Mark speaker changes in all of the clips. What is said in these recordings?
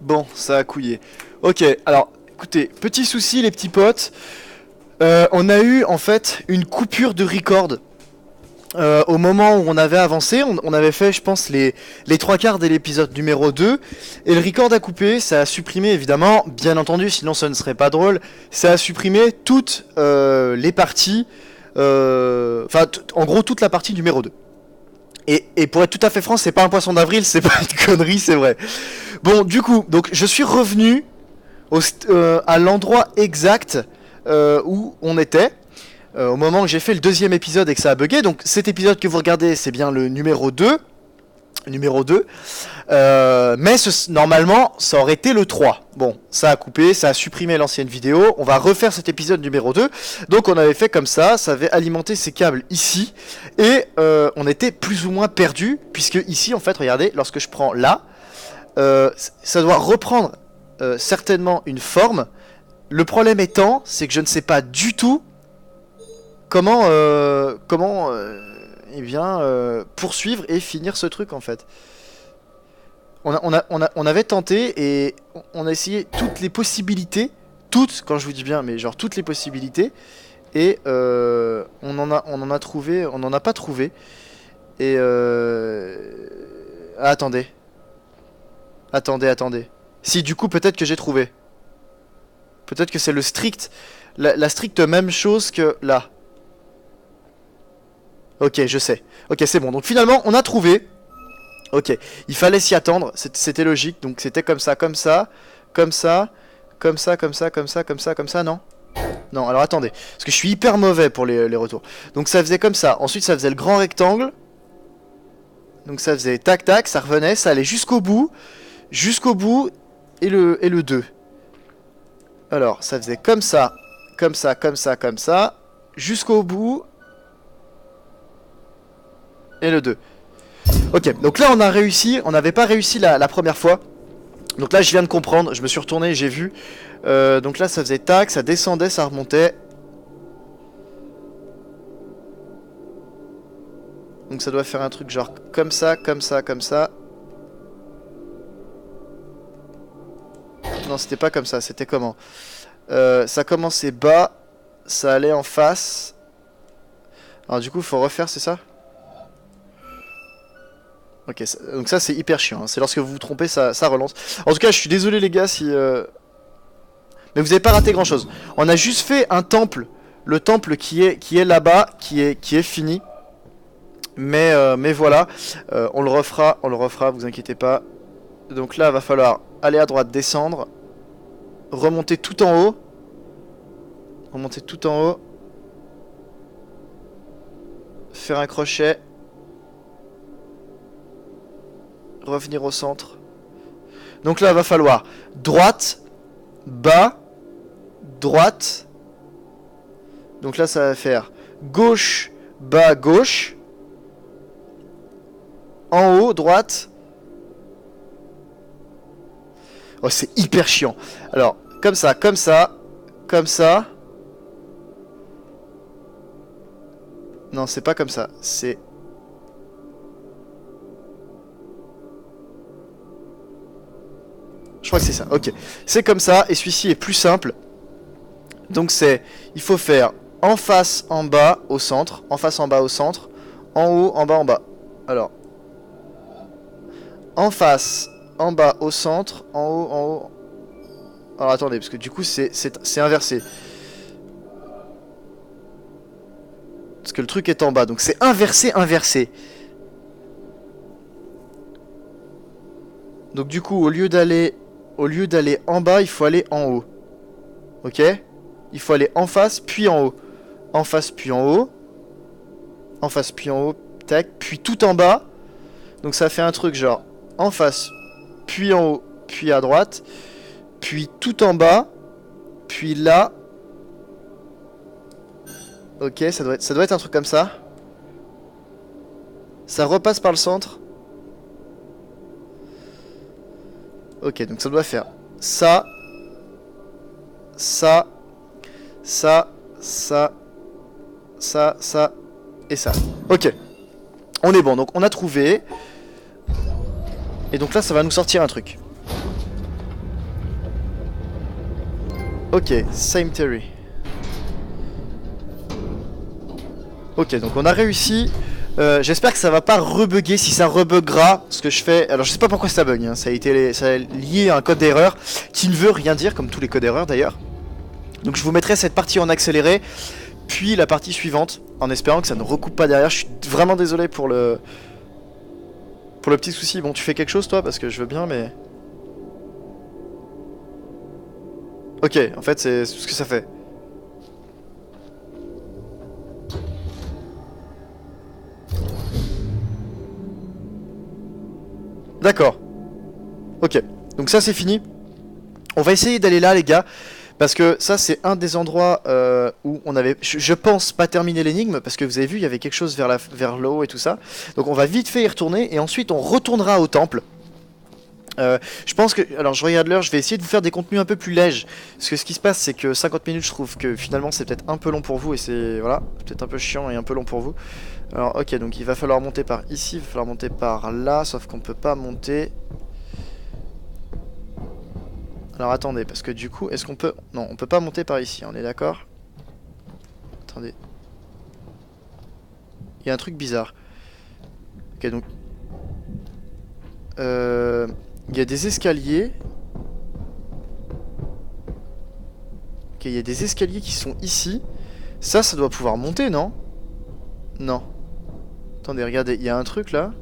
Speaker 1: Bon, ça a couillé. Ok, alors, écoutez, petit souci les petits potes. On a eu en fait une coupure de record. Au moment où on avait avancé, on avait fait, je pense, les trois quarts de l'épisode numéro 2. Et le record a coupé, ça a supprimé évidemment, bien entendu, sinon ça ne serait pas drôle. Ça a supprimé toutes les parties, enfin, en gros, toute la partie numéro 2. Et pour être tout à fait franc, c'est pas un poisson d'avril, c'est pas une connerie, c'est vrai. Bon, du coup, donc je suis revenu à l'endroit exact où on était. Au moment où j'ai fait le deuxième épisode et que ça a bugué. Donc cet épisode que vous regardez, c'est bien le numéro 2. Numéro 2. Mais normalement, ça aurait été le 3. Bon, ça a coupé, ça a supprimé l'ancienne vidéo. On va refaire cet épisode numéro 2. Donc on avait fait comme ça avait alimenté ces câbles ici. Et on était plus ou moins perdu. Puisque ici, en fait, regardez, lorsque je prends là, ça doit reprendre certainement une forme. Le problème étant, c'est que je ne sais pas du tout comment eh bien, poursuivre et finir ce truc en fait. On avait tenté et on a essayé toutes les possibilités, toutes, quand je vous dis bien, mais genre toutes les possibilités, et on en a trouvé, on n'en a pas trouvé. Et ah, attendez. Si, du coup, peut-être que j'ai trouvé. Peut-être que c'est le strict, la stricte même chose que là. Ok, je sais. Ok, c'est bon. Donc finalement, on a trouvé. Ok, il fallait s'y attendre. C'était logique. Donc c'était comme ça, comme ça, comme ça, comme ça, comme ça, comme ça, comme ça, comme ça, non? Non, alors attendez. Parce que je suis hyper mauvais pour les retours. Donc ça faisait comme ça. Ensuite, ça faisait le grand rectangle. Donc ça faisait tac, tac, ça revenait. Ça allait jusqu'au bout. Jusqu'au bout. Et le 2. Alors, ça faisait comme ça, comme ça, comme ça, comme ça. Jusqu'au bout. Et le 2. Ok, donc là on a réussi, on n'avait pas réussi la première fois. Donc là je viens de comprendre, je me suis retourné, j'ai vu. Donc là ça faisait tac, ça descendait, ça remontait. Donc ça doit faire un truc genre comme ça, comme ça, comme ça. Non, c'était pas comme ça, c'était comment? Ça commençait bas, ça allait en face. Alors du coup faut refaire, c'est ça? Ok, donc ça c'est hyper chiant, hein. C'est lorsque vous vous trompez, ça relance. En tout cas, je suis désolé les gars si... Mais vous avez pas raté grand chose. On a juste fait un temple. Le temple qui est là-bas, qui est fini. Mais voilà, on le refera, vous inquiétez pas. Donc là, il va falloir aller à droite, descendre. Remonter tout en haut. Remonter tout en haut. Faire un crochet. Revenir au centre. Donc là, il va falloir droite, bas, droite. Donc là, ça va faire gauche, bas, gauche. En haut, droite. Oh, c'est hyper chiant. Alors, comme ça, comme ça, comme ça. Non, c'est pas comme ça. C'est... Je crois que c'est ça, ok. C'est comme ça, et celui-ci est plus simple. Donc c'est... Il faut faire en face, en bas, au centre. En face, en bas, au centre. En haut, en bas, en bas. Alors. En face, en bas, au centre. En haut, en haut. Alors attendez, parce que du coup c'est inversé. Parce que le truc est en bas, donc c'est inversé, inversé. Donc du coup, au lieu d'aller en bas, il faut aller en haut. Ok? Il faut aller en face, puis en haut. En face, puis en haut. En face, puis en haut. Tac. Puis tout en bas. Donc ça fait un truc genre en face, puis en haut, puis à droite. Puis tout en bas. Puis là. Ok, ça doit être un truc comme ça. Ça repasse par le centre. Ok, donc ça doit faire ça, ça, ça, ça, ça et ça. Ok, on est bon, donc on a trouvé. Et donc là, ça va nous sortir un truc. Ok, cemetery. Ok, donc on a réussi. J'espère que ça va pas rebugger. Si ça rebuggera, ce que je fais... Alors je sais pas pourquoi ça bug, hein. Ça a lié à un code d'erreur qui ne veut rien dire, comme tous les codes d'erreur d'ailleurs. Donc je vous mettrai cette partie en accéléré, puis la partie suivante, en espérant que ça ne recoupe pas derrière. Je suis vraiment désolé pour le petit souci. Bon, tu fais quelque chose toi, parce que je veux bien, mais... Ok, en fait c'est ce que ça fait. D'accord. Ok, donc ça c'est fini. On va essayer d'aller là les gars. Parce que ça c'est un des endroits où on avait, je pense, pas terminé l'énigme. Parce que vous avez vu, il y avait quelque chose vers le haut et tout ça. Donc on va vite fait y retourner. Et ensuite on retournera au temple. Je pense que... Alors je regarde l'heure, je vais essayer de vous faire des contenus un peu plus lèges. Parce que ce qui se passe c'est que 50 minutes je trouve que finalement c'est peut-être un peu long pour vous. Et c'est... Voilà, peut-être un peu chiant et un peu long pour vous. Alors ok, donc il va falloir monter par ici, il va falloir monter par là. Sauf qu'on peut pas monter... Alors attendez, parce que du coup, est-ce qu'on peut... Non, on peut pas monter par ici, on est d'accord? Attendez. Il y a un truc bizarre. Ok, donc... Il y a des escaliers. Ok, il y a des escaliers qui sont ici. Ça doit pouvoir monter, non? Non. Attendez, regardez, il y a un truc là.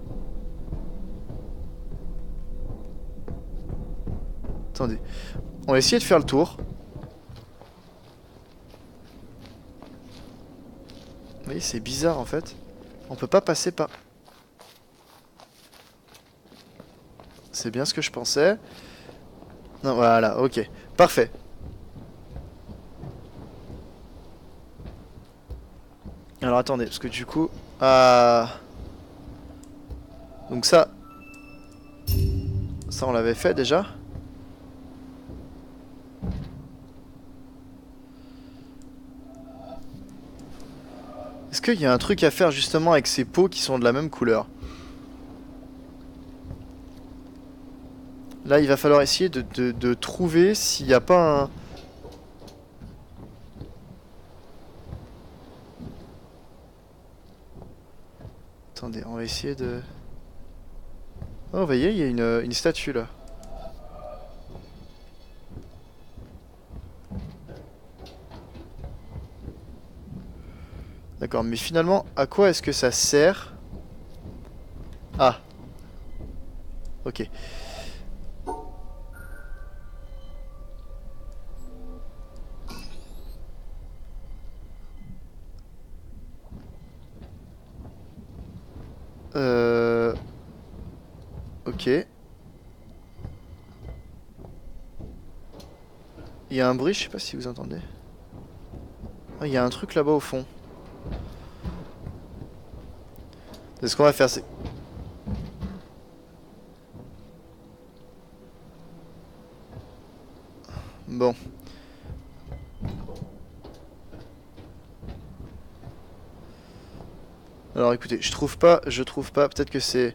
Speaker 1: Attendez. On va essayer de faire le tour. Vous voyez, c'est bizarre en fait. On peut pas passer par... C'est bien ce que je pensais. Non, voilà, ok. Parfait. Alors attendez, parce que du coup... Donc ça... Ça on l'avait fait déjà. Est-ce qu'il y a un truc à faire justement avec ces pots qui sont de la même couleur? Là il va falloir essayer de trouver s'il n'y a pas un... Attendez, on va essayer de... Oh, vous voyez, il y a une statue là. D'accord, mais finalement, à quoi est-ce que ça sert? Ah. Ok. Ok. Il y a un bruit, je sais pas si vous entendez. Ah, il y a un truc là-bas au fond. Ce qu'on va faire, c'est... Bon. Alors écoutez, je trouve pas, peut-être que c'est...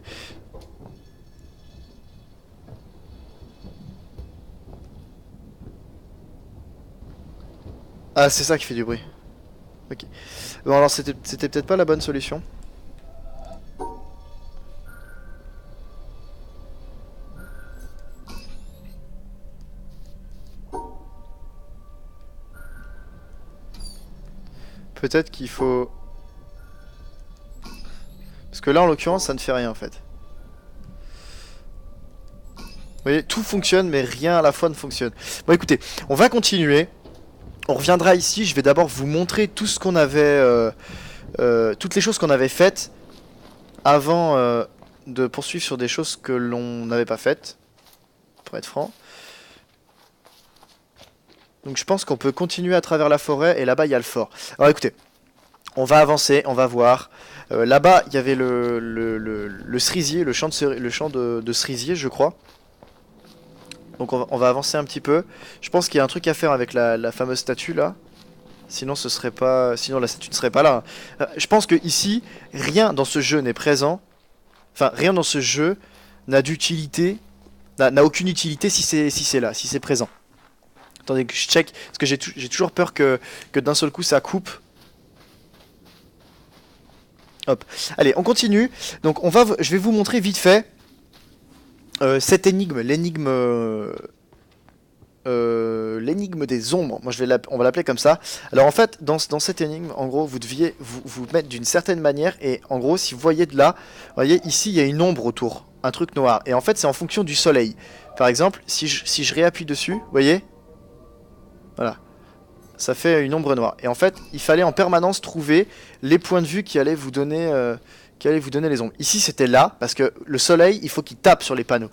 Speaker 1: Ah, c'est ça qui fait du bruit. Ok. Bon, alors c'était peut-être pas la bonne solution. Peut-être qu'il faut... Parce que là, en l'occurrence, ça ne fait rien, en fait. Vous voyez, tout fonctionne, mais rien à la fois ne fonctionne. Bon, écoutez, on va continuer. On reviendra ici. Je vais d'abord vous montrer tout ce qu'on avait... toutes les choses qu'on avait faites avant de poursuivre sur des choses que l'on n'avait pas faites. Pour être franc. Donc je pense qu'on peut continuer à travers la forêt. Et là-bas, il y a le fort. Alors écoutez, on va avancer, on va voir. Là-bas, il y avait le cerisier, le champ de cerisier, je crois. Donc on va avancer un petit peu. Je pense qu'il y a un truc à faire avec la fameuse statue là. Sinon ce serait pas, sinon la statue ne serait pas là. Je pense que ici, rien dans ce jeu n'est présent. Enfin, rien dans ce jeu n'a d'utilité, n'a aucune utilité si c'est là, si c'est présent. Attendez que je check, parce que j'ai toujours peur que d'un seul coup ça coupe. Hop. Allez, on continue. Donc je vais vous montrer vite fait cette énigme, l'énigme des ombres. Moi, on va l'appeler comme ça. Alors en fait, dans cette énigme, en gros, vous deviez vous mettre d'une certaine manière. Et en gros, si vous voyez de là, vous voyez ici, il y a une ombre autour, un truc noir. Et en fait, c'est en fonction du soleil. Par exemple, si je réappuie dessus, vous voyez, voilà, ça fait une ombre noire. Et en fait, il fallait en permanence trouver les points de vue qui allaient vous donner les ombres. Ici, c'était là, parce que le soleil, il faut qu'il tape sur les panneaux.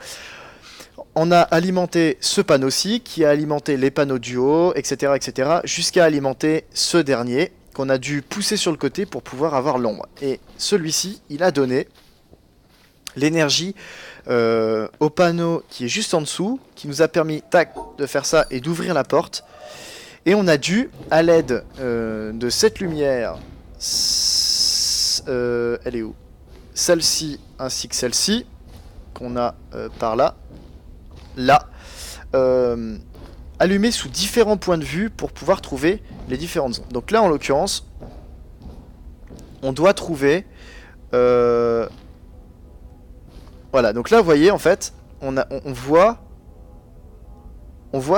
Speaker 1: On a alimenté ce panneau-ci, qui a alimenté les panneaux du haut, etc., etc., jusqu'à alimenter ce dernier, qu'on a dû pousser sur le côté pour pouvoir avoir l'ombre. Et celui-ci, il a donné l'énergie au panneau qui est juste en dessous, qui nous a permis, tac, de faire ça et d'ouvrir la porte. Et on a dû, à l'aide de cette lumière, elle est où? Celle-ci ainsi que celle-ci, qu'on a par là, allumer sous différents points de vue pour pouvoir trouver les différentes zones. Donc là, en l'occurrence, on doit trouver... Voilà, donc là, vous voyez, en fait, on voit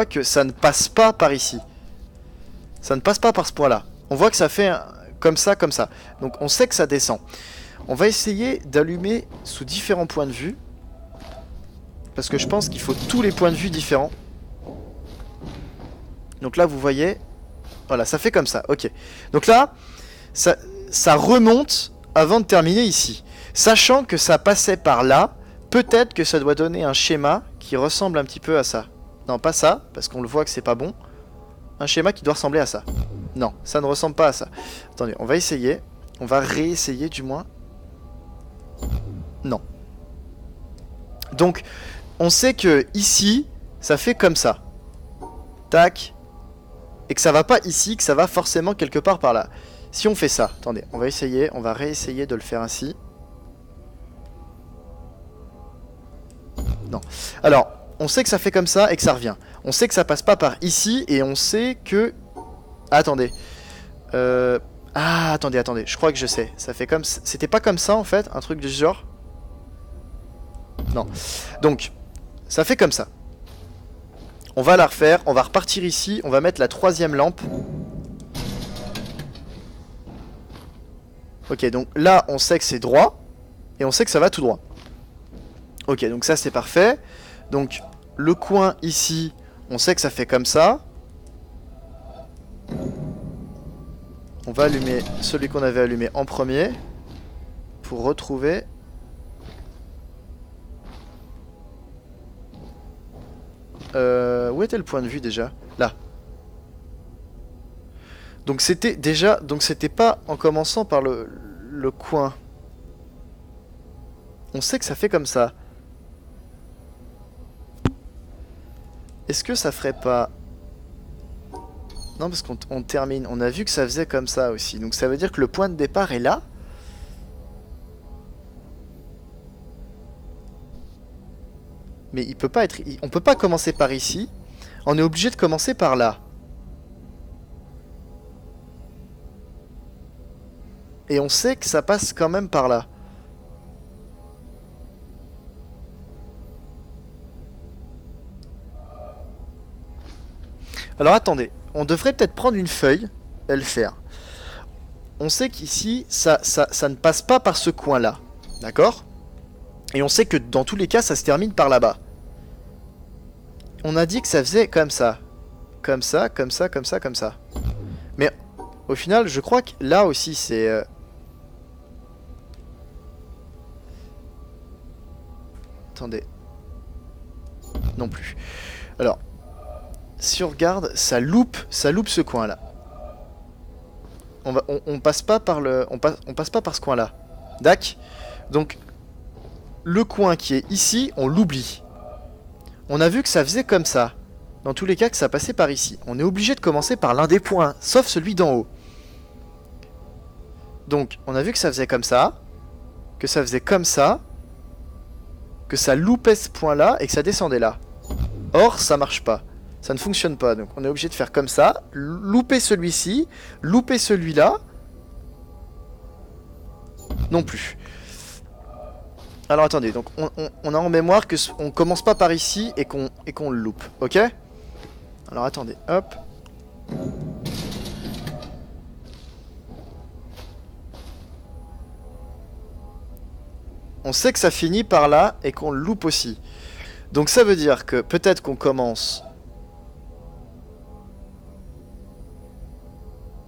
Speaker 1: que ça ne passe pas par ici. Ça ne passe pas par ce point-là. On voit que ça fait comme ça, comme ça. Donc on sait que ça descend. On va essayer d'allumer sous différents points de vue. Parce que je pense qu'il faut tous les points de vue différents. Donc là, vous voyez... Voilà, ça fait comme ça, ok. Donc là, ça remonte avant de terminer ici. Sachant que ça passait par là, peut-être que ça doit donner un schéma qui ressemble un petit peu à ça. Non, pas ça, parce qu'on le voit que c'est pas bon. Un schéma qui doit ressembler à ça. Non, ça ne ressemble pas à ça. Attendez, on va essayer. On va réessayer du moins. Non. Donc, on sait que ici, ça fait comme ça. Tac. Et que ça va pas ici, que ça va forcément quelque part par là. Si on fait ça, attendez, on va essayer, on va réessayer de le faire ainsi. Non. Alors, on sait que ça fait comme ça et que ça revient. On sait que ça passe pas par ici et on sait que... Ah, attendez. Ah, attendez, je crois que je sais. Ça fait comme... C'était pas comme ça, en fait, un truc de ce genre? Non. Donc, ça fait comme ça. On va la refaire, on va repartir ici, on va mettre la troisième lampe. Ok, donc là, on sait que c'est droit, et on sait que ça va tout droit. Ok, donc ça, c'est parfait. Donc, le coin ici, on sait que ça fait comme ça. On va allumer celui qu'on avait allumé en premier, pour retrouver... où était le point de vue déjà? Là. Donc c'était déjà... Donc c'était pas en commençant par le coin. On sait que ça fait comme ça. Est-ce que ça ferait pas... Non, parce qu'on termine. On a vu que ça faisait comme ça aussi. Donc ça veut dire que le point de départ est là. Mais il peut pas être... On peut pas commencer par ici. On est obligé de commencer par là. Et on sait que ça passe quand même par là. Alors attendez. On devrait peut-être prendre une feuille et le faire. On sait qu'ici, ça ne passe pas par ce coin-là. D'accord ? Et on sait que dans tous les cas, ça se termine par là-bas. On a dit que ça faisait comme ça. Comme ça, comme ça, comme ça, comme ça. Mais au final, je crois que là aussi, c'est... Attendez. Non plus. Alors, si on regarde, ça loupe ce coin-là. On passe pas par le... On passe pas par ce coin-là. Dac. Donc, le coin qui est ici, on l'oublie. On a vu que ça faisait comme ça. Dans tous les cas, que ça passait par ici. On est obligé de commencer par l'un des points, sauf celui d'en haut. Donc, on a vu que ça faisait comme ça. Que ça faisait comme ça. Que ça loupait ce point-là et que ça descendait là. Or, ça marche pas. Ça ne fonctionne pas. Donc on est obligé de faire comme ça. Louper celui-ci. Louper celui-là. Non plus. Alors attendez, donc on a en mémoire que on commence pas par ici et qu'on le loupe, ok? Alors attendez, hop. On sait que ça finit par là et qu'on le loupe aussi. Donc ça veut dire que peut-être qu'on commence...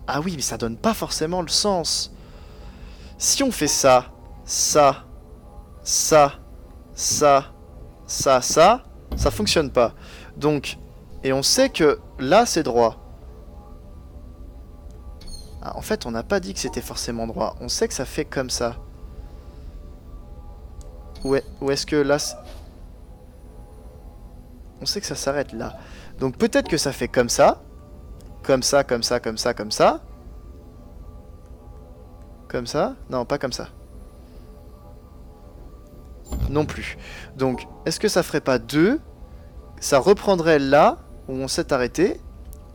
Speaker 1: Ah oui, mais ça donne pas forcément le sens. Si on fait ça, ça, ça, ça fonctionne pas. Donc, et on sait que là c'est droit. Ah, en fait, on n'a pas dit que c'était forcément droit. On sait que ça fait comme ça. Ouais, ou est-ce que là... On sait que ça s'arrête là. Donc peut-être que ça fait comme ça. Comme ça, comme ça, comme ça, comme ça. Comme ça. Non, pas comme ça. Non plus. Donc, est-ce que ça ferait pas 2? Ça reprendrait là, où on s'est arrêté.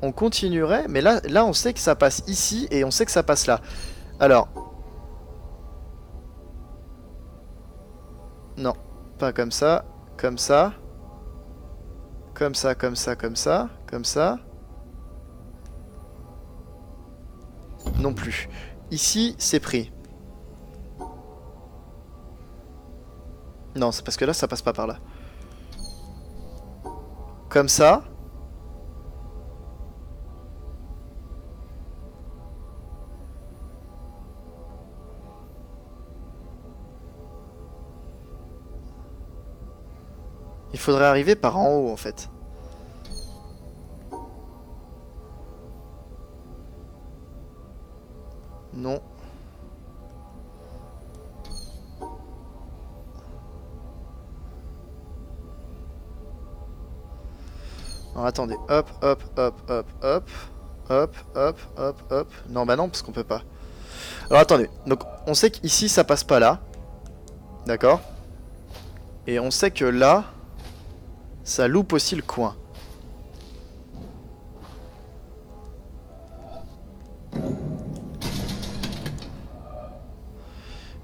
Speaker 1: On continuerait, mais là, on sait que ça passe ici, et on sait que ça passe là. Alors... Non, pas comme ça. Comme ça. Comme ça, comme ça, comme ça. Comme ça. Non plus. Ici, c'est pris. Non, c'est parce que là, ça passe pas par là. Comme ça. Il faudrait arriver par en haut, en fait. Non. Alors attendez, hop, hop, hop, hop, hop, hop, hop, hop, hop. Non, bah non, parce qu'on peut pas. Alors attendez, donc on sait qu'ici ça passe pas là. D'accord. Et on sait que là, ça loupe aussi le coin.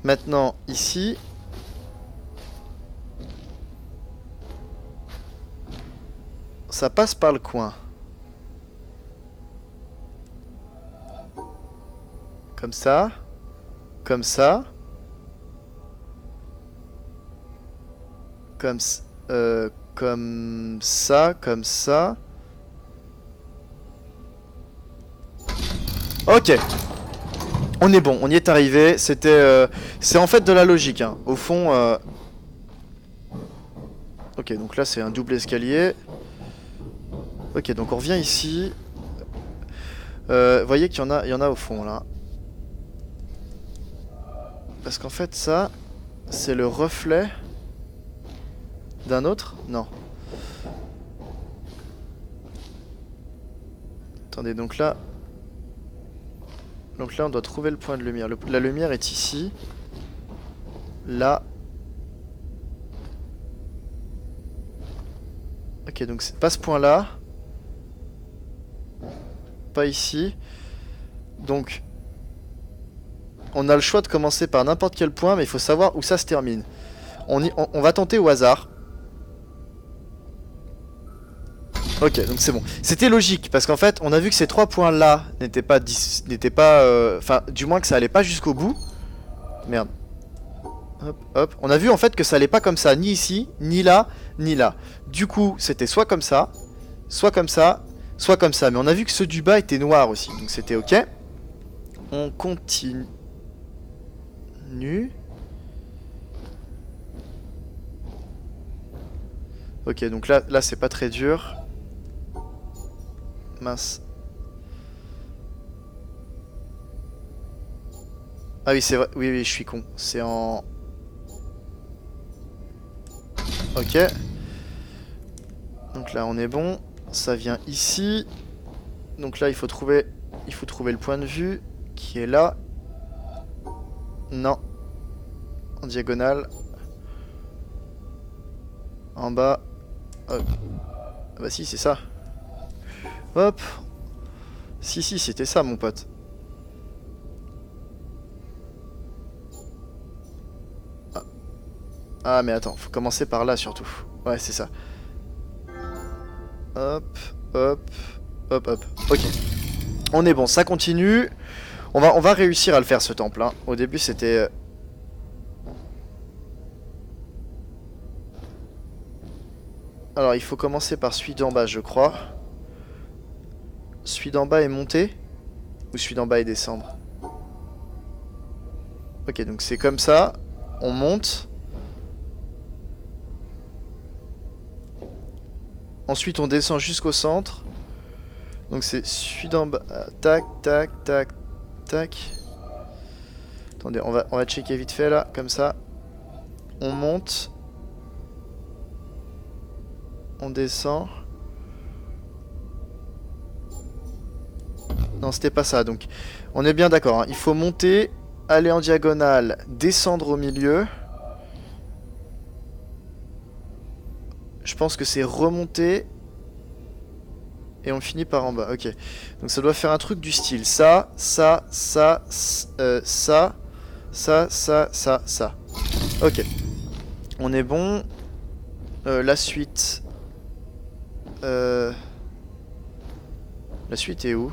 Speaker 1: Maintenant, ici... Ça passe par le coin. Comme ça. Comme ça. Comme ça. Comme ça. Ok. On est bon, on y est arrivé. C'était... c'est en fait de la logique, hein. Au fond... Ok, donc là c'est un double escalier. Ok, donc on revient ici. Vous voyez qu'il y en a au fond, là. Parce qu'en fait, ça, c'est le reflet d'un autre? Non. Attendez, donc là... Donc là, on doit trouver le point de lumière. La lumière est ici. Là. Ok, donc c'est pas ce point-là. Pas ici. Donc... On a le choix de commencer par n'importe quel point, mais il faut savoir où ça se termine. On va tenter au hasard. Ok, donc c'est bon. C'était logique, parce qu'en fait, on a vu que ces 3 points-là n'étaient pas... Enfin, du moins que ça allait pas jusqu'au bout. Merde. Hop, hop. On a vu en fait que ça allait pas comme ça, ni ici, ni là, ni là. Du coup, c'était soit comme ça, soit comme ça, soit comme ça. Mais on a vu que ceux du bas étaient noirs aussi, donc c'était ok. On continue. Ok, donc là c'est pas très dur. Mince. Ah oui, c'est vrai. Oui, oui, je suis con. C'est en... Ok. Donc là, on est bon. Ça vient ici. Donc là, il faut trouver le point de vue qui est là. Non. En diagonale. En bas. Hop. Ah bah si, c'est ça. Hop. Si, si, c'était ça, mon pote. Ah. Ah, mais attends, faut commencer par là, surtout. Ouais, c'est ça. Hop, hop, hop, hop. Ok. On est bon, ça continue. On va réussir à le faire, ce temple. Hein. Au début, c'était... Alors, il faut commencer par celui d'en bas, je crois. Celui d'en bas est monter? Ou celui d'en bas est descendre? Ok, donc c'est comme ça. On monte. Ensuite, on descend jusqu'au centre. Donc c'est celui d'en bas. Tac, tac, tac, tac. Attendez, on va checker vite fait là, comme ça. On monte. On descend. Non, c'était pas ça. Donc, on est bien d'accord. Hein. Il faut monter, aller en diagonale, descendre au milieu. Je pense que c'est remonter. Et on finit par en bas. Ok. Donc ça doit faire un truc du style ça, ça, ça, ça, ça. Ok. On est bon. La suite. La suite est où?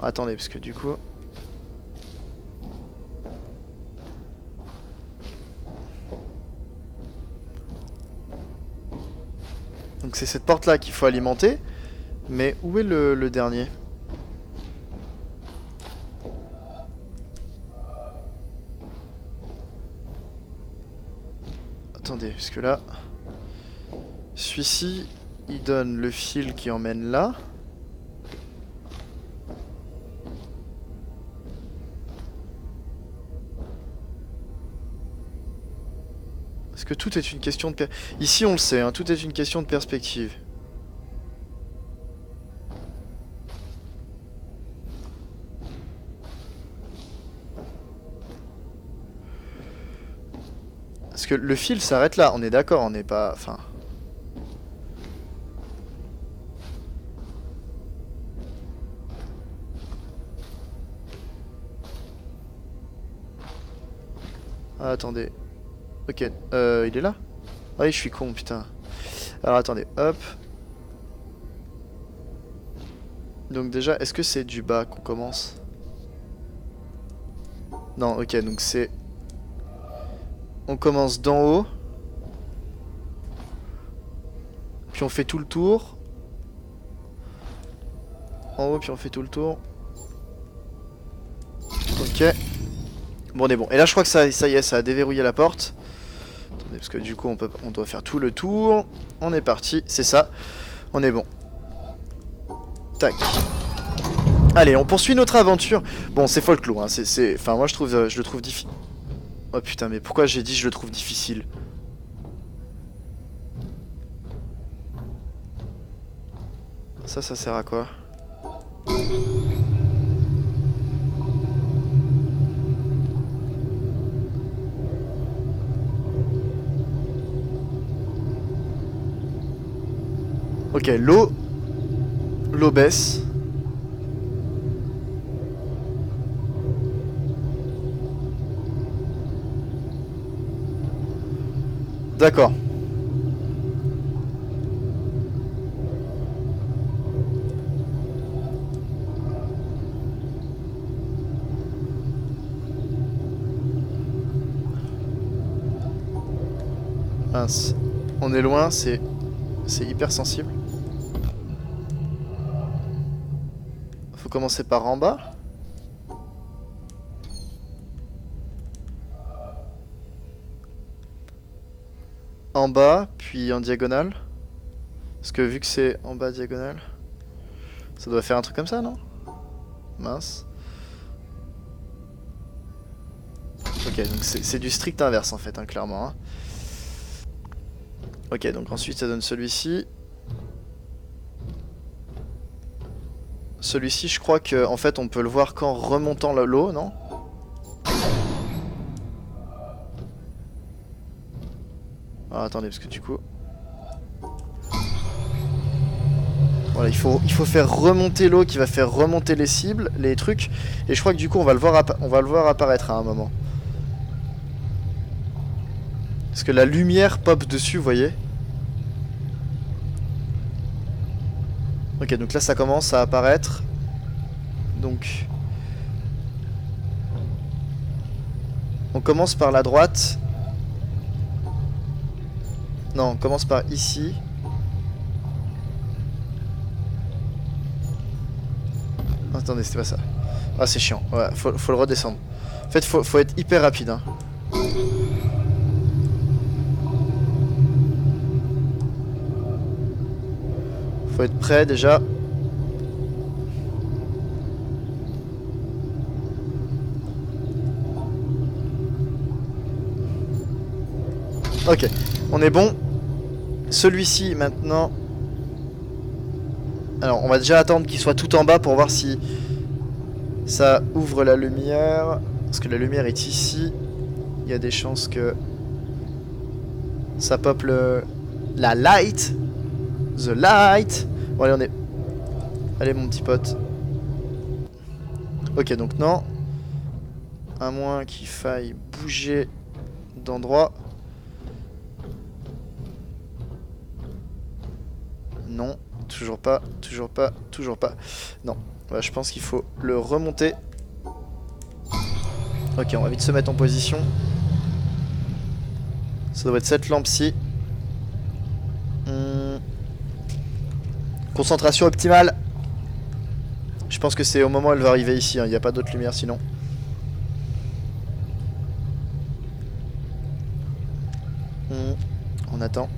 Speaker 1: Attendez, parce que du coup... Donc c'est cette porte là qu'il faut alimenter. Mais où est le dernier? Attendez, parce que là... Celui-ci, il donne le fil qui emmène là. Parce que tout est une question de... Ici on le sait, hein, tout est une question de perspective. Parce que le fil s'arrête là, on est d'accord, on n'est pas... Enfin... Ah, attendez. Ok, il est là? Ah oui, je suis con, putain. Alors attendez, hop. Donc déjà, est-ce que c'est du bas qu'on commence? Non, ok, donc c'est... On commence d'en haut. Puis on fait tout le tour. En haut, puis on fait tout le tour. Ok. Bon, on est bon. Et là, je crois que ça y est, ça a déverrouillé la porte. Attendez, parce que du coup, on doit faire tout le tour. On est parti, c'est ça. On est bon. Tac. Allez, on poursuit notre aventure. Bon, c'est folklore, hein. Enfin, moi, je le trouve difficile. Oh putain, mais pourquoi j'ai dit je le trouve difficile? Ça sert à quoi? Ok, l'eau baisse. D'accord. Mince. On est loin, c'est hyper sensible. Faut commencer par en bas. En bas, puis en diagonale. Parce que vu que c'est en bas diagonale, ça doit faire un truc comme ça, non? Mince. Ok, donc c'est du strict inverse en fait, hein, clairement. Hein. Ok, donc ensuite ça donne celui-ci. Celui-ci, je crois que en fait on peut le voir qu'en remontant l'eau, non? Ah, attendez, parce que du coup... Voilà, il faut faire remonter l'eau qui va faire remonter les cibles, les trucs. Et je crois que du coup on va le voir apparaître à un moment. Parce que la lumière pop dessus, vous voyez. Ok, donc là ça commence à apparaître. Donc... on commence par la droite. Non, on commence par ici. Attendez, c'était pas ça. Ah, c'est chiant. Ouais, faut le redescendre. En fait, faut être hyper rapide. Hein. Faut être prêt déjà. Ok, on est bon. Celui-ci maintenant. Alors, on va déjà attendre qu'il soit tout en bas pour voir si ça ouvre la lumière. Parce que la lumière est ici. Il y a des chances que ça pop la light. The light. Bon, allez, on est... Allez, mon petit pote. Ok, donc non. À moins qu'il faille bouger d'endroit. Non, toujours pas, toujours pas, toujours pas. Non, voilà, je pense qu'il faut le remonter. Ok, on va vite se mettre en position. Ça doit être cette lampe-ci. Concentration optimale. Je pense que c'est au moment où elle va arriver ici, hein. Il n'y a pas d'autre lumière sinon. On attend.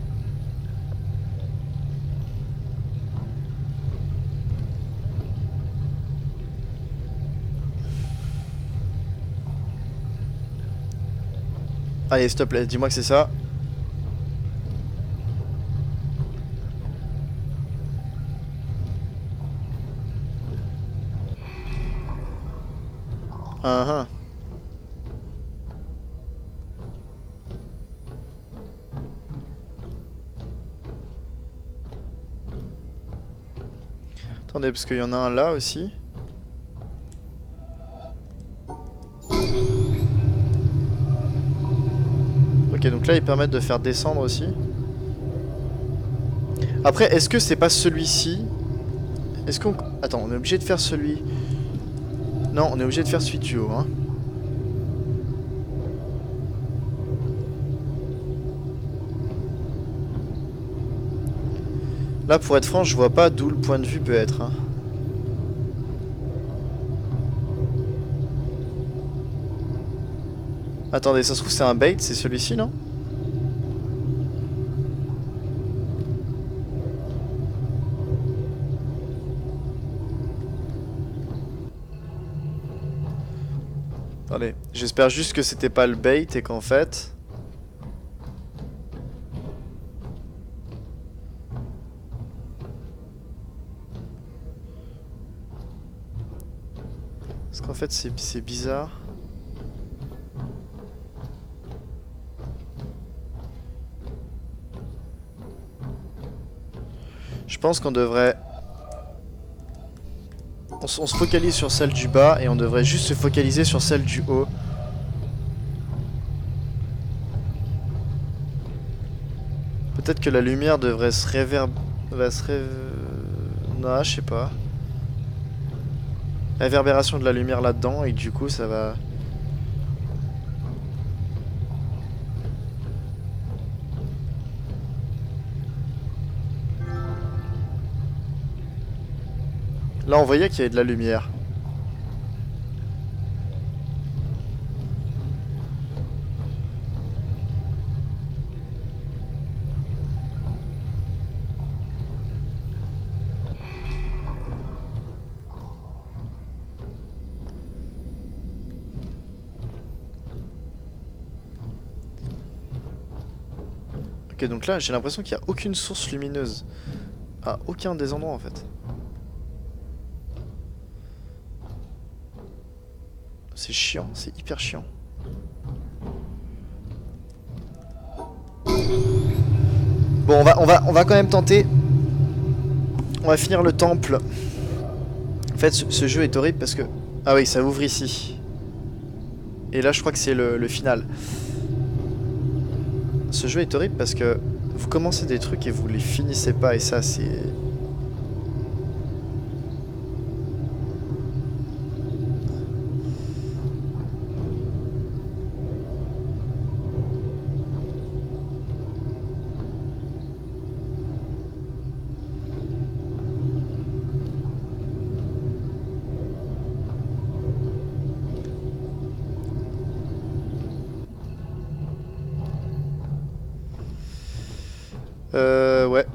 Speaker 1: Allez, s'il te plaît, dis-moi que c'est ça. Uh-huh. Attendez, parce qu'il y en a un là aussi. Ok, donc là ils permettent de faire descendre aussi. Après, est-ce que c'est pas celui-ci? Est-ce qu'on... Attends, on est obligé de faire celui... Non, on est obligé de faire celui du haut, hein. Là, pour être franc, je vois pas d'où le point de vue peut être, hein. Attendez, ça se trouve c'est un bait, c'est celui-ci, non? Attendez, j'espère juste que c'était pas le bait et qu'en fait... Parce qu'en fait c'est bizarre. Je pense qu'on devrait... On se focalise sur celle du bas et on devrait juste se focaliser sur celle du haut. Peut-être que la lumière devrait se non, je sais pas. La réverbération de la lumière là-dedans et du coup ça va... Là on voyait qu'il y avait de la lumière. Ok, donc là j'ai l'impression qu'il n'y a aucune source lumineuse à aucun des endroits en fait. C'est chiant, c'est hyper chiant. Bon, on va quand même tenter. On va finir le temple. En fait, ce jeu est horrible parce que... Ah oui, ça ouvre ici. Et là, je crois que c'est le final. Ce jeu est horrible parce que vous commencez des trucs et vous les finissez pas. Et ça, c'est... Ouais.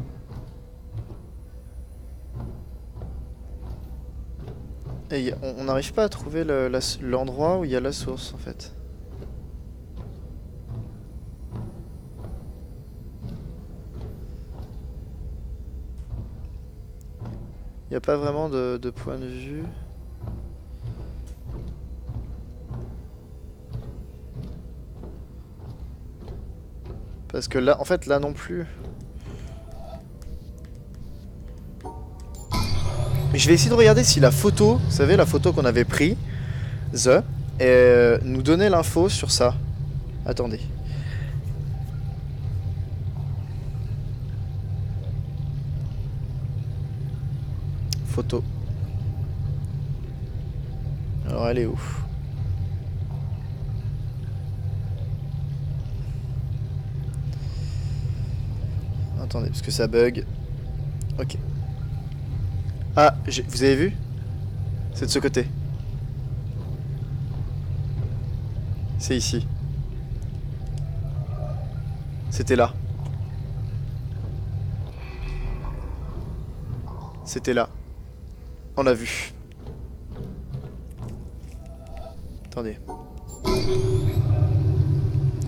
Speaker 1: Et on n'arrive pas à trouver l'endroit où il y a la source, en fait. Il n'y a pas vraiment de point de vue. Parce que là, en fait, là non plus. Mais je vais essayer de regarder si la photo, vous savez, la photo qu'on avait prise, nous donnait l'info sur ça. Attendez. Photo. Alors, elle est où? Attendez, parce que ça bug. Ok. Ah, vous avez vu? C'est de ce côté. C'est ici. C'était là. C'était là. On l'a vu. Attendez.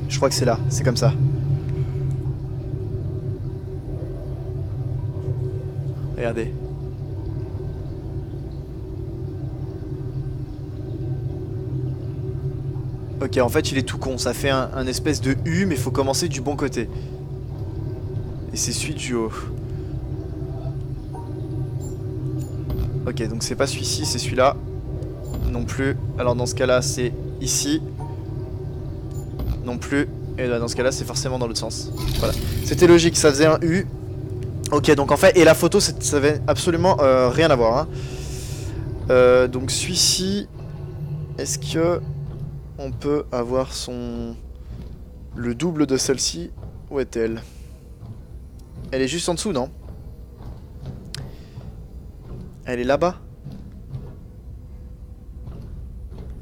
Speaker 1: Je crois que c'est là. C'est comme ça. Regardez. Ok, en fait, il est tout con. Ça fait un espèce de U, mais il faut commencer du bon côté. Et c'est celui du haut. Ok, donc c'est pas celui-ci, c'est celui-là. Non plus. Alors dans ce cas-là, c'est ici. Non plus. Et là, dans ce cas-là, c'est forcément dans l'autre sens. Voilà. C'était logique, ça faisait un U. Ok, donc en fait, et la photo, ça avait absolument rien à voir. Hein. Donc celui-ci, est-ce que on peut avoir le double de celle-ci? Où est-elle? Elle est juste en dessous, non? Elle est là-bas?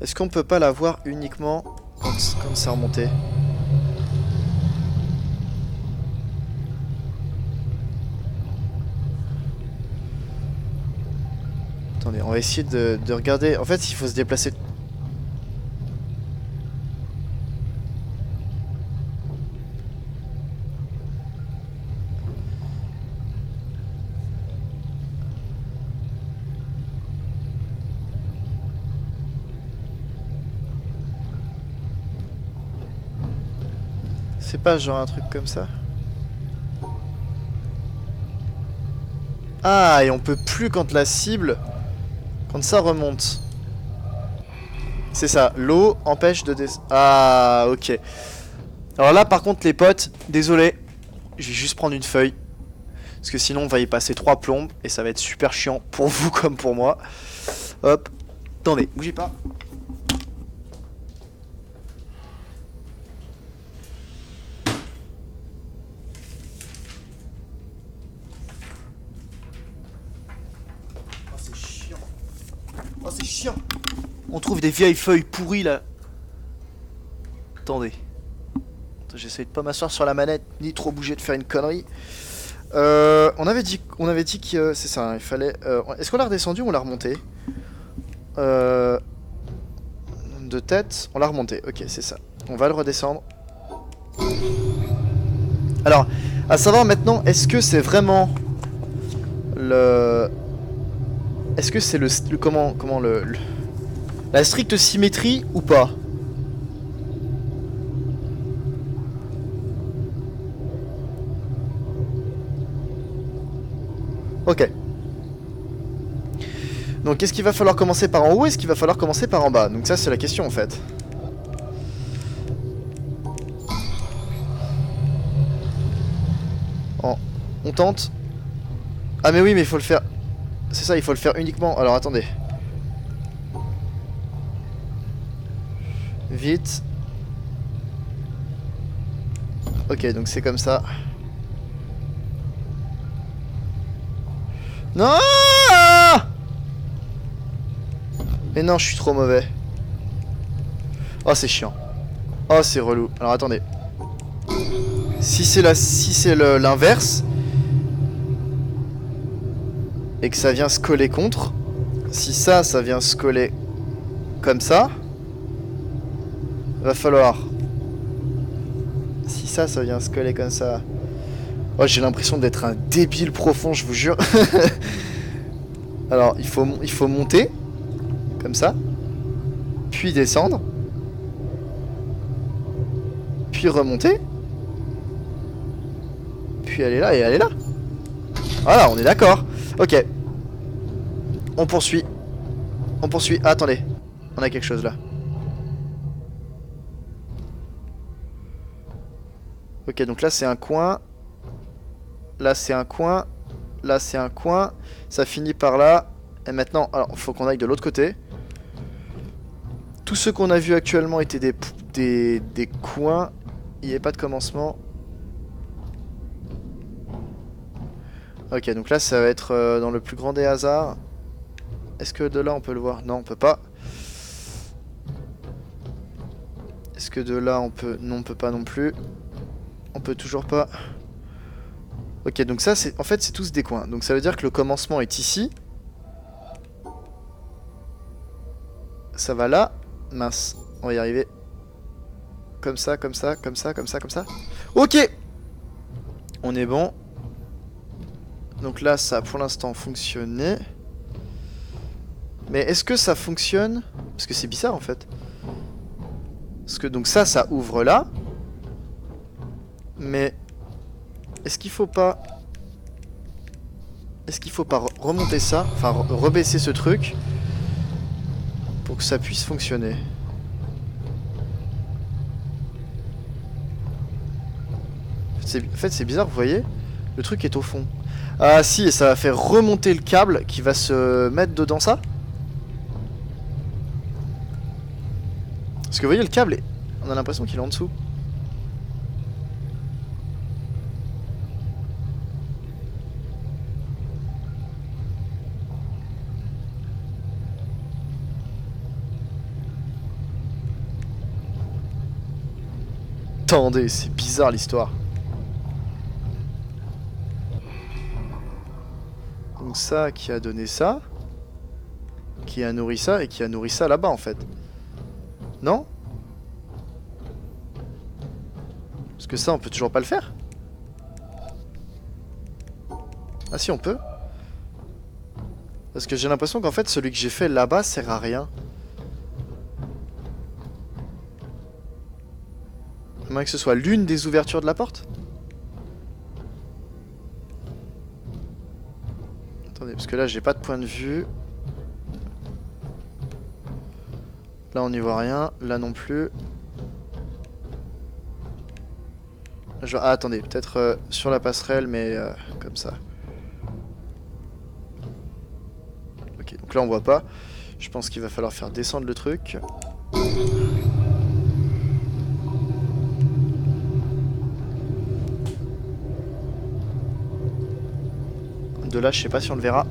Speaker 1: Est-ce qu'on peut pas la voir uniquement quand c'est remonté? Attendez, on va essayer de regarder. En fait, il faut se déplacer. C'est pas genre un truc comme ça? Ah, et on peut plus quand la cible... Quand ça remonte. C'est ça, l'eau empêche de descendre. Ah, ok. Alors là, par contre, les potes, désolé. Je vais juste prendre une feuille. Parce que sinon, on va y passer 3 plombes. Et ça va être super chiant pour vous comme pour moi. Hop. Attendez, bougez pas. Oh, c'est chiant. Oh, c'est chiant. On trouve des vieilles feuilles pourries là. Attendez. J'essaie de pas m'asseoir sur la manette ni trop bouger de faire une connerie. On avait dit que c'est ça, hein, il fallait. Est-ce qu'on l'a redescendu ou on l'a remonté? De tête, on l'a remonté. Ok, c'est ça. On va le redescendre. Alors, à savoir maintenant, est-ce que c'est vraiment le. Est-ce que c'est comment la stricte symétrie ou pas? Ok. Donc est-ce qu'il va falloir commencer par en haut ou est-ce qu'il va falloir commencer par en bas? Donc ça c'est la question en fait. Oh, on tente. Ah mais oui mais il faut le faire. C'est ça, il faut le faire uniquement. Alors attendez. Vite. Ok, donc c'est comme ça. Non! Mais non, je suis trop mauvais. Oh, c'est chiant. Oh, c'est relou. Alors attendez. Si c'est l'inverse et que ça vient se coller contre, si ça vient se coller comme ça, va falloir. Si ça vient se coller comme ça. Oh, j'ai l'impression d'être un débile profond, je vous jure. Alors, il faut monter comme ça, puis descendre, puis remonter, puis aller là et aller là. Voilà, on est d'accord. Ok. On poursuit. On poursuit. Ah, attendez. On a quelque chose là. Ok, donc là c'est un coin. Là c'est un coin. Là c'est un coin. Ça finit par là. Et maintenant, alors, faut qu'on aille de l'autre côté. Tous ceux qu'on a vus actuellement étaient des coins. Il n'y avait pas de commencement. Ok, donc là ça va être dans le plus grand des hasards. Est-ce que de là on peut le voir? Non, on peut pas. Est-ce que de là on peut? Non, on peut pas non plus. On peut toujours pas. Ok, donc ça c'est... En fait c'est tous des coins. Donc ça veut dire que le commencement est ici. Ça va là. Mince, on va y arriver. Comme ça, comme ça, comme ça, comme ça, comme ça. Ok! On est bon. Donc là ça a pour l'instant fonctionné. Mais est-ce que ça fonctionne? Parce que c'est bizarre en fait. Parce que donc ça ouvre là. Mais est-ce qu'il faut pas... Est-ce qu'il faut pas remonter ça? Enfin rebaisser ce truc pour que ça puisse fonctionner. En fait c'est bizarre, vous voyez? Le truc est au fond. Ah si, et ça va faire remonter le câble qui va se mettre dedans ça. Parce que vous voyez le câble, on a l'impression qu'il est en dessous. Attendez, c'est bizarre l'histoire. Donc ça qui a donné ça, qui a nourri ça et qui a nourri ça là-bas en fait. Non? Parce que ça on peut toujours pas le faire. Ah si on peut. Parce que j'ai l'impression qu'en fait celui que j'ai fait là-bas sert à rien. À moins que ce soit l'une des ouvertures de la porte. Attendez, parce que là j'ai pas de point de vue. Là on n'y voit rien, là non plus. Ah attendez, peut-être sur la passerelle mais comme ça. Ok, donc là on voit pas. Je pense qu'il va falloir faire descendre le truc. De là je sais pas si on le verra.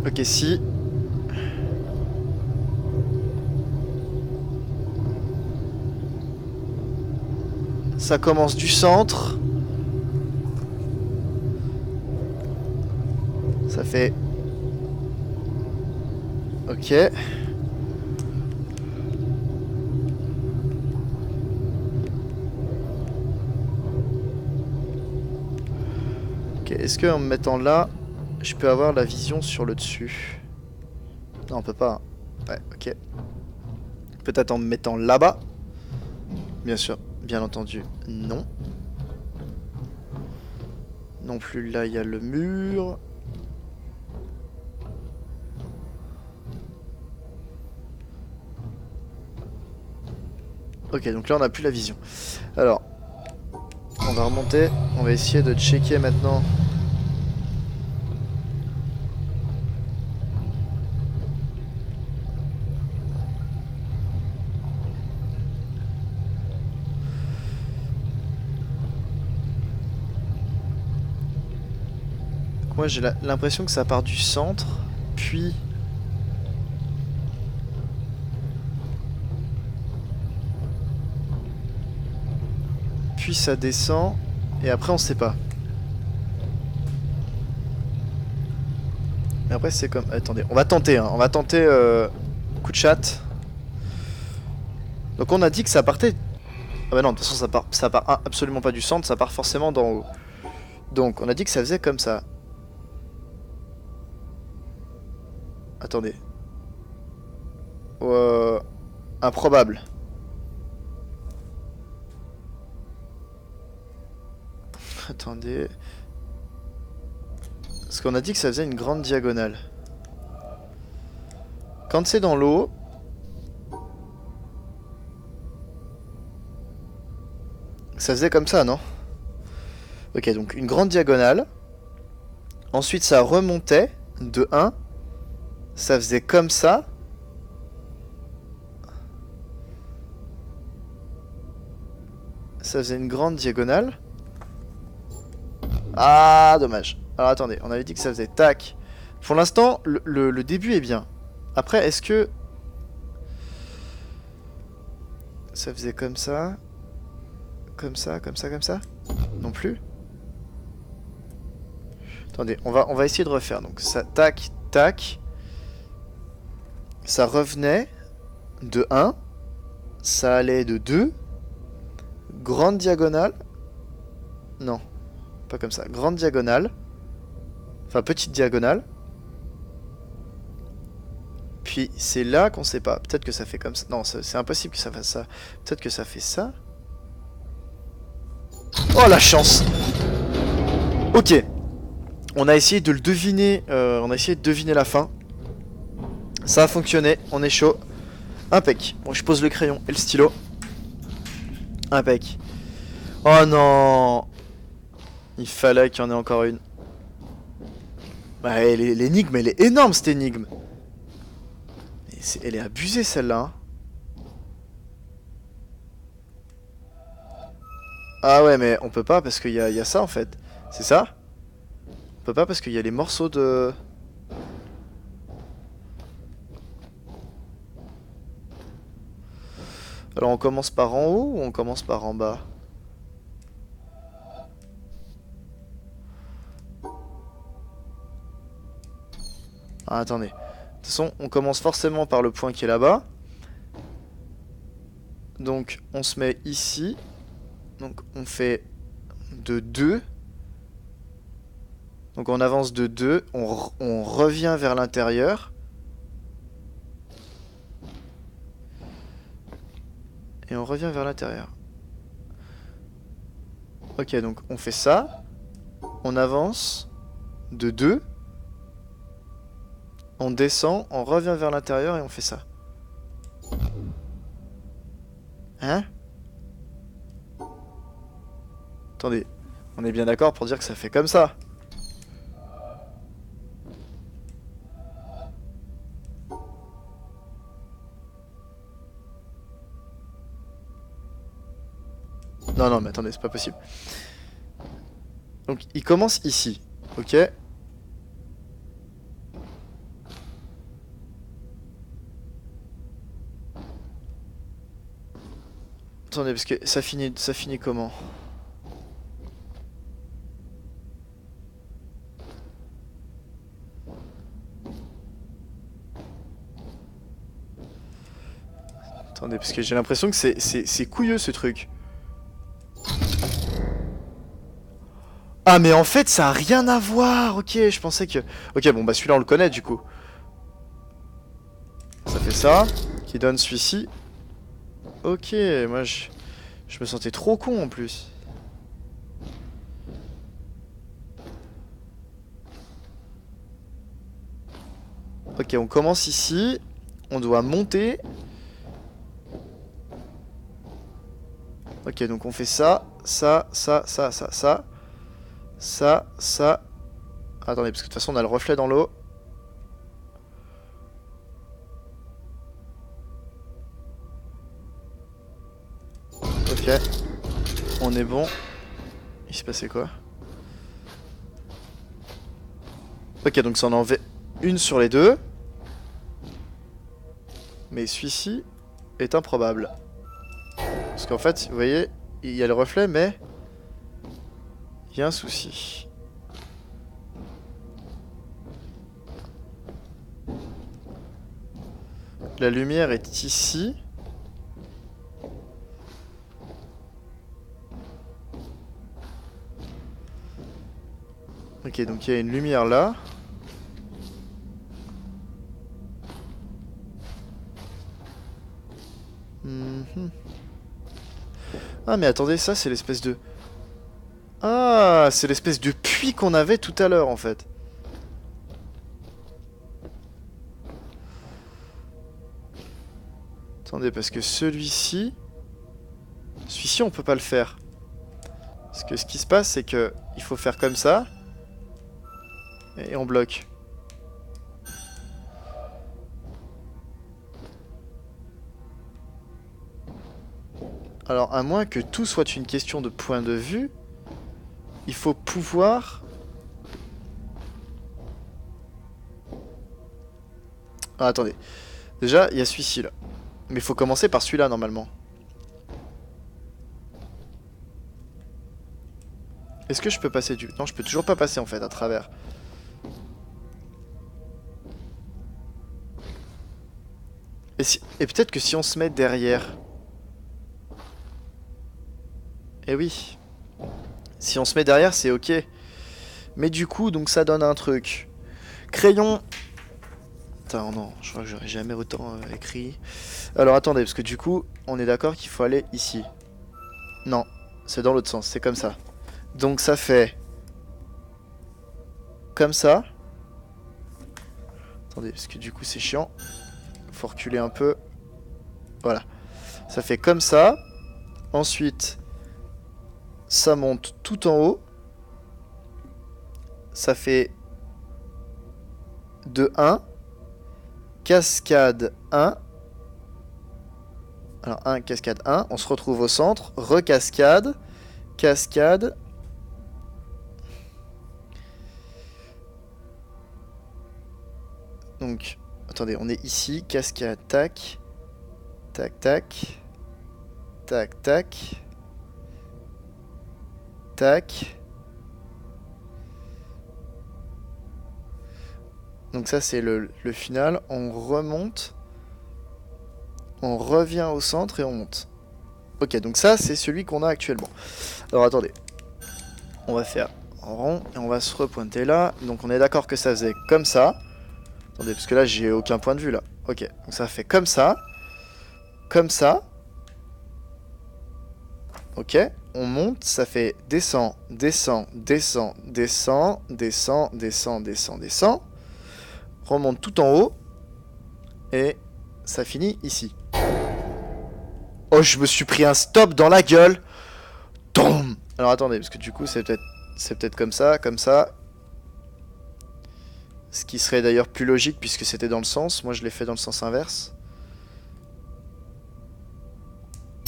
Speaker 1: Ok, si. Ça commence du centre. Ça fait... Ok. Ok, est-ce qu'en me mettant là, je peux avoir la vision sur le dessus? Non, on peut pas. Ouais, ok. Peut-être en me mettant là-bas. Bien sûr, bien entendu, non. Non plus, là, il y a le mur. Ok, donc là, on n'a plus la vision. Alors, on va remonter. On va essayer de checker maintenant. Moi, j'ai l'impression que ça part du centre, puis... Puis ça descend, et après on sait pas. Mais après c'est comme... Attendez, on va tenter, hein. On va tenter coup de chat. Donc on a dit que ça partait... Ah bah non, de toute façon ça part absolument pas du centre, ça part forcément d'en haut. Donc on a dit que ça faisait comme ça. Attendez. Improbable. Attendez. Parce qu'on a dit que ça faisait une grande diagonale. Quand c'est dans l'eau... Ça faisait comme ça, non? Ok, donc une grande diagonale. Ensuite ça remontait de 1. Ça faisait comme ça. Ça faisait une grande diagonale. Ah, dommage. Alors attendez, on avait dit que ça faisait tac. Pour l'instant, le début est bien. Après, est-ce que... Ça faisait comme ça? Comme ça, comme ça, comme ça? Non plus. Attendez, on va essayer de refaire. Donc ça, tac, tac. Ça revenait de 1. Ça allait de 2. Grande diagonale. Non, pas comme ça. Grande diagonale. Enfin, petite diagonale. Puis c'est là qu'on sait pas. Peut-être que ça fait comme ça. Non, c'est impossible que ça fasse ça. Peut-être que ça fait ça. Oh la chance! Ok. On a essayé de le deviner. On a essayé de deviner la fin. Ça a fonctionné. On est chaud. Impec. Bon, je pose le crayon et le stylo. Impec. Oh non! Il fallait qu'il y en ait encore une. Bah, l'énigme, elle est énorme cette énigme. Elle est abusée celle-là. Hein. Ah ouais, mais on peut pas parce qu'il y a ça en fait. C'est ça? On peut pas parce qu'il y a les morceaux de... Alors on commence par en haut ou on commence par en bas? Ah, attendez. De toute façon, on commence forcément par le point qui est là-bas. Donc on se met ici. Donc on fait de 2. Donc on avance de 2. On revient vers l'intérieur. Et on revient vers l'intérieur. Ok, donc on fait ça. On avance de 2. On descend, on revient vers l'intérieur et on fait ça. Hein? Attendez, on est bien d'accord pour dire que ça fait comme ça. Non, non, mais attendez, c'est pas possible. Donc, il commence ici, ok? Attendez, parce que ça finit comment? Attendez, parce que j'ai l'impression que c'est couilleux ce truc. Ah mais en fait ça a rien à voir. Ok, je pensais que... Ok, bon bah celui-là on le connaît du coup. Ça fait ça, qui donne celui-ci. Ok, moi je me sentais trop con en plus. Ok, on commence ici. On doit monter. Ok, donc on fait ça. Ça. Attendez, parce que de toute façon on a le reflet dans l'eau. Ok. On est bon. Il s'est passé quoi? Ok, donc ça en enlève une sur les deux. Mais celui-ci est improbable. Parce qu'en fait, vous voyez, il y a le reflet, mais il y a un souci. La lumière est ici. Ok, donc il y a une lumière là. Ah mais attendez, ça c'est l'espèce de... Ah, c'est l'espèce de puits qu'on avait tout à l'heure en fait. Attendez, parce que celui-ci... Celui-ci on peut pas le faire. Parce que ce qui se passe c'est que il faut faire comme ça. Et on bloque. Alors à moins que tout soit une question de point de vue, il faut pouvoir... Ah attendez. Déjà il y a celui-ci là. Mais il faut commencer par celui-là normalement. Est-ce que je peux passer du... Non, je peux toujours pas passer en fait à travers. Et peut-être que si on se met derrière... Eh oui. Si on se met derrière, c'est ok. Mais du coup, donc ça donne un truc. Crayon... Putain, non, je crois que j'aurais jamais autant écrit. Alors attendez, parce que du coup, on est d'accord qu'il faut aller ici. Non, c'est dans l'autre sens, c'est comme ça. Donc ça fait... Comme ça. Attendez, parce que du coup c'est chiant. Faut reculer un peu. Voilà. Ça fait comme ça. Ensuite, ça monte tout en haut. Ça fait de 1. Cascade 1. Alors 1, cascade 1. On se retrouve au centre. Recascade. Cascade. Donc, attendez, on est ici. Cascade, tac. Tac, tac. Tac, tac. Tac. Donc ça, c'est le final. On remonte. On revient au centre et on monte. Ok, donc ça, c'est celui qu'on a actuellement. Alors, attendez. On va faire rond et on va se repointer là. Donc, on est d'accord que ça faisait comme ça. Attendez, parce que là, j'ai aucun point de vue, là. Ok, donc ça fait comme ça. Comme ça. Ok, on monte, ça fait descend, descend, descend, descend, descend, descend, descend, descend. Remonte tout en haut. Et ça finit ici. Oh, je me suis pris un stop dans la gueule. Tom. Alors attendez, parce que du coup, c'est peut-être comme ça, comme ça. Ce qui serait d'ailleurs plus logique puisque c'était dans le sens. Moi, je l'ai fait dans le sens inverse.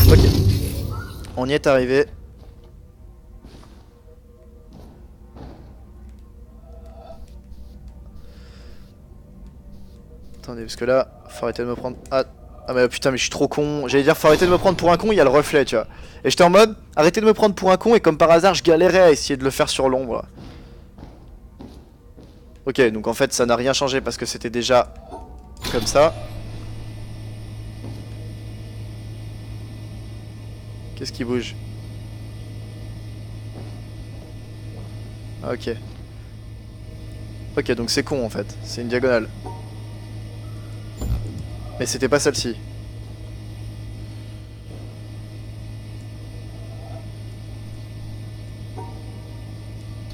Speaker 1: Ok. On y est arrivé. Attendez, parce que là, faut arrêter de me prendre... Ah mais putain, mais je suis trop con. J'allais dire, faut arrêter de me prendre pour un con, il y a le reflet, tu vois. Et j'étais en mode, arrêtez de me prendre pour un con, et comme par hasard, je galérais à essayer de le faire sur l'ombre. Ok, donc en fait, ça n'a rien changé parce que c'était déjà comme ça. Qu'est-ce qui bouge? Ah, ok. Ok, donc c'est con en fait. C'est une diagonale. Mais c'était pas celle-ci.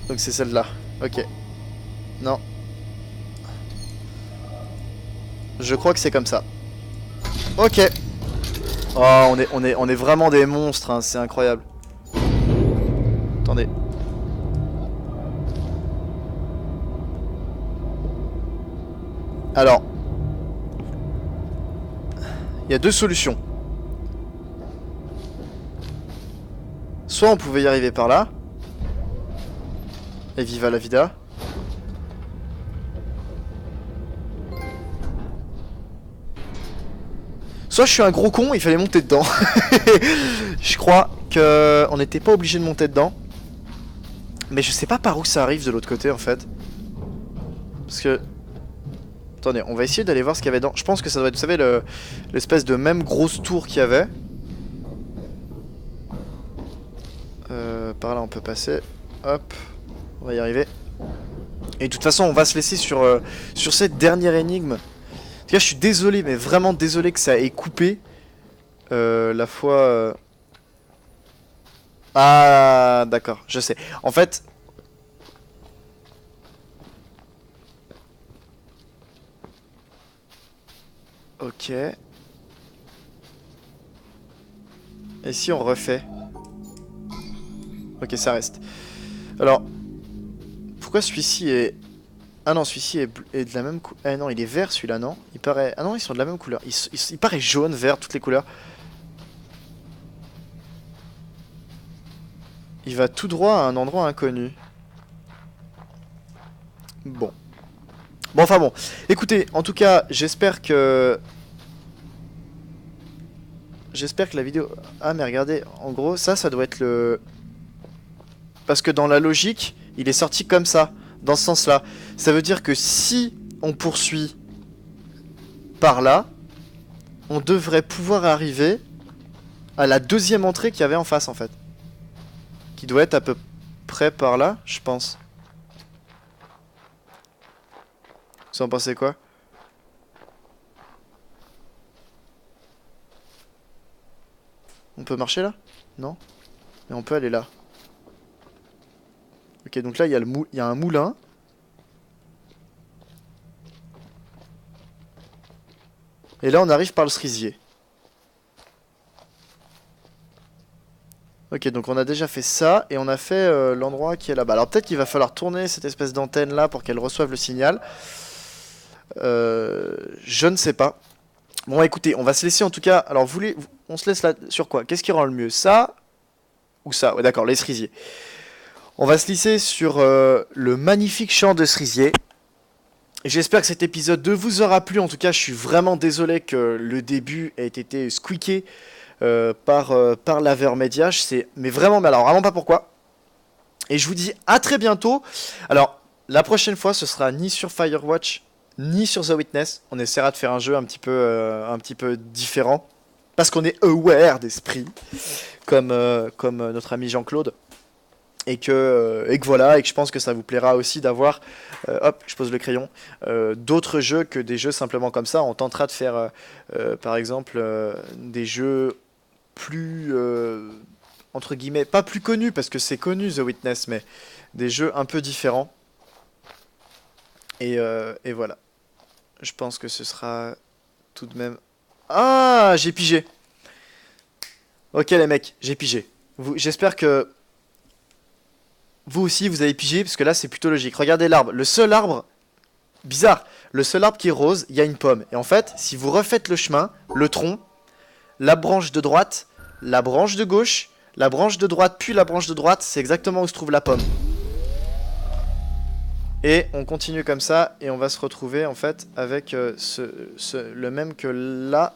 Speaker 1: Donc c'est celle-là. Ok. Non. Je crois que c'est comme ça. Ok. Oh, on est vraiment des monstres, hein, c'est incroyable. Attendez. Alors. Il y a deux solutions. Soit on pouvait y arriver par là. Et viva la vida. Soit je suis un gros con, il fallait monter dedans. Je crois que on n'était pas obligé de monter dedans. Mais je sais pas par où ça arrive de l'autre côté en fait. Parce que... Attendez, on va essayer d'aller voir ce qu'il y avait dedans. Je pense que ça doit être, vous savez, l'espèce de même grosse tour qu'il y avait. Par là on peut passer. Hop, on va y arriver. Et de toute façon on va se laisser sur cette dernière énigme. En tout cas je suis désolé, mais vraiment désolé que ça ait coupé. La fois... Ah d'accord, je sais. En fait... Ok. Et si on refait? Ok, ça reste. Alors, pourquoi celui-ci est... Ah non, celui-ci est de la même couleur. Ah non, il est vert celui-là, non? Il paraît... Ah non, ils sont de la même couleur. Il paraît jaune, vert, toutes les couleurs. Il va tout droit à un endroit inconnu. Bon. Bon, enfin bon. Écoutez, en tout cas, j'espère que... J'espère que la vidéo... Ah mais regardez, en gros, ça doit être le... Parce que dans la logique, il est sorti comme ça, dans ce sens-là. Ça veut dire que si on poursuit par là, on devrait pouvoir arriver à la deuxième entrée qu'il y avait en face, en fait. Qui doit être à peu près par là, je pense. Vous en pensez quoi? On peut marcher là? Non? Mais on peut aller là. Ok, donc là, il y a un moulin. Et là, on arrive par le cerisier. Ok, donc on a déjà fait ça, et on a fait l'endroit qui est là-bas. Alors peut-être qu'il va falloir tourner cette espèce d'antenne là pour qu'elle reçoive le signal. Je ne sais pas. Bon, écoutez, on va se laisser en tout cas... Alors, on se laisse là sur quoi? Qu'est-ce qui rend le mieux? Ça ou ça? Ouais, d'accord, les cerisiers. On va se laisser sur le magnifique champ de cerisier. J'espère que cet épisode 2 vous aura plu. En tout cas, je suis vraiment désolé que le début ait été squeaké par l'Avermedia. Mais vraiment pas pourquoi. Et je vous dis à très bientôt. Alors, la prochaine fois, ce sera ni sur Firewatch, ni sur The Witness. On essaiera de faire un jeu un petit peu différent. Parce qu'on est aware d'esprit. Comme notre ami Jean-Claude. Et que voilà, et que je pense que ça vous plaira aussi d'avoir, hop, je pose le crayon, d'autres jeux que des jeux simplement comme ça. On tentera de faire, par exemple, des jeux plus, entre guillemets, pas plus connus, parce que c'est connu The Witness, mais des jeux un peu différents. Et voilà. Je pense que ce sera tout de même... Ah, j'ai pigé. Ok les mecs, j'ai pigé. J'espère que... Vous aussi, vous avez pigé, parce que là, c'est plutôt logique. Regardez l'arbre. Le seul arbre... Bizarre. Le seul arbre qui est rose, il y a une pomme. Et en fait, si vous refaites le chemin, le tronc, la branche de droite, la branche de gauche, la branche de droite, puis la branche de droite, c'est exactement où se trouve la pomme. Et on continue comme ça, et on va se retrouver, en fait, avec le même que là.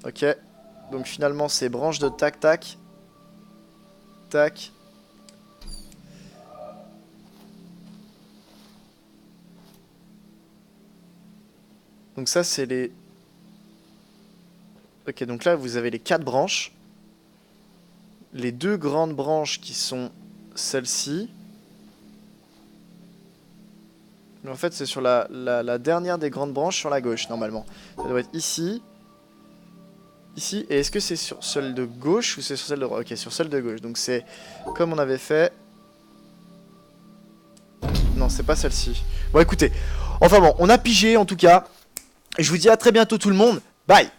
Speaker 1: Ok. Donc finalement, c'est branche de tac, tac. Tac. Donc ça c'est les... Ok, donc là vous avez les 4 branches. Les 2 grandes branches qui sont celles-ci. En fait c'est sur la dernière des grandes branches sur la gauche normalement. Ça doit être ici. Ici, et est-ce que c'est sur celle de gauche ou c'est sur celle de droite? Ok, sur celle de gauche. Donc c'est comme on avait fait... Non, c'est pas celle-ci. Bon écoutez, enfin bon, on a pigé en tout cas. Et je vous dis à très bientôt tout le monde. Bye!